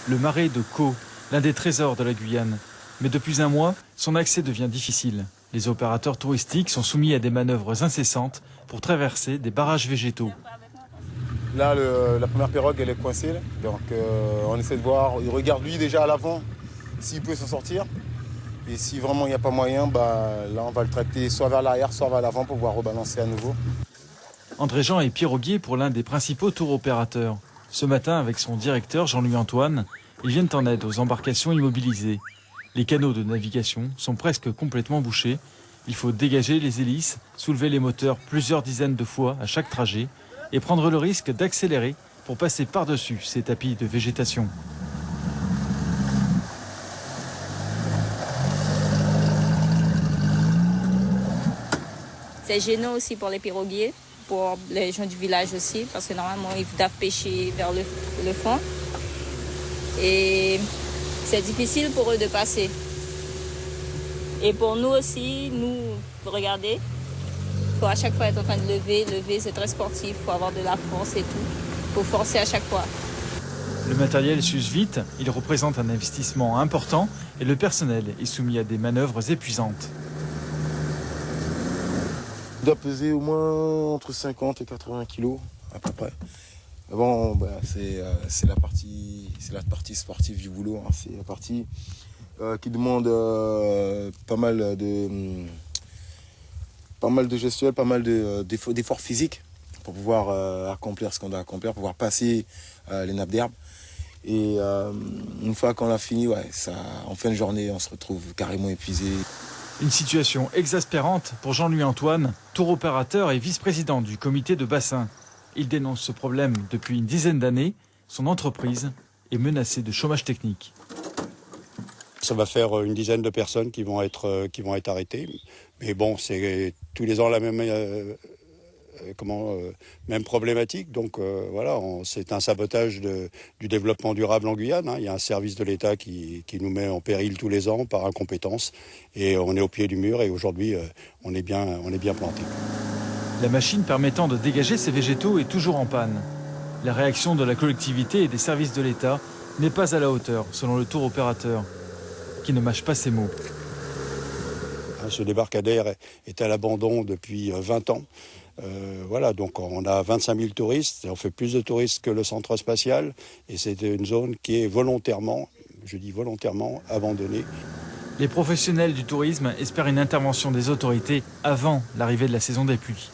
le marais de Caux, l'un des trésors de la Guyane. Mais depuis un mois, son accès devient difficile. Les opérateurs touristiques sont soumis à des manœuvres incessantes pour traverser des barrages végétaux. Là, la première pirogue, elle est coincée. Là. Donc, on essaie de voir. Il regarde lui déjà à l'avant s'il peut s'en sortir. Et si vraiment il n'y a pas moyen, là, on va le tracter soit vers l'arrière, soit vers l'avant pour pouvoir rebalancer à nouveau. André Jean est piroguier pour l'un des principaux tours opérateurs. Ce matin, avec son directeur Jean-Louis Antoine, ils viennent en aide aux embarcations immobilisées. Les canaux de navigation sont presque complètement bouchés. Il faut dégager les hélices, soulever les moteurs plusieurs dizaines de fois à chaque trajet et prendre le risque d'accélérer pour passer par-dessus ces tapis de végétation. C'est gênant aussi pour les piroguiers, pour les gens du village aussi, parce que normalement ils doivent pêcher vers le fond. Et c'est difficile pour eux de passer. Et pour nous aussi, regardez, il faut à chaque fois être en train de lever, c'est très sportif, il faut avoir de la force et tout. Il faut forcer à chaque fois. Le matériel s'use vite, il représente un investissement important et le personnel est soumis à des manœuvres épuisantes. Il doit peser au moins entre 50 et 80 kilos à peu près. Bon, c'est la partie sportive du boulot. Hein. C'est la partie qui demande pas mal de gestuels, pas mal d'efforts physiques pour pouvoir accomplir ce qu'on doit accomplir, pour pouvoir passer les nappes d'herbe. Et une fois qu'on l'a fini, en fin de journée, on se retrouve carrément épuisé. Une situation exaspérante pour Jean-Louis Antoine, tour opérateur et vice-président du comité de bassin. Il dénonce ce problème depuis une dizaine d'années. Son entreprise est menacée de chômage technique. Ça va faire une dizaine de personnes qui vont être arrêtées. Mais bon, c'est tous les ans la même problématique. Donc voilà, c'est un sabotage du développement durable en Guyane. Hein. Il y a un service de l'État qui nous met en péril tous les ans par incompétence. Et on est au pied du mur et aujourd'hui, on est bien planté. La machine permettant de dégager ces végétaux est toujours en panne. La réaction de la collectivité et des services de l'État n'est pas à la hauteur, selon le tour opérateur, qui ne mâche pas ses mots. Ce débarcadère est à l'abandon depuis 20 ans. Voilà, donc on a 25 000 touristes, on fait plus de touristes que le centre spatial et c'est une zone qui est volontairement abandonnée. Les professionnels du tourisme espèrent une intervention des autorités avant l'arrivée de la saison des pluies.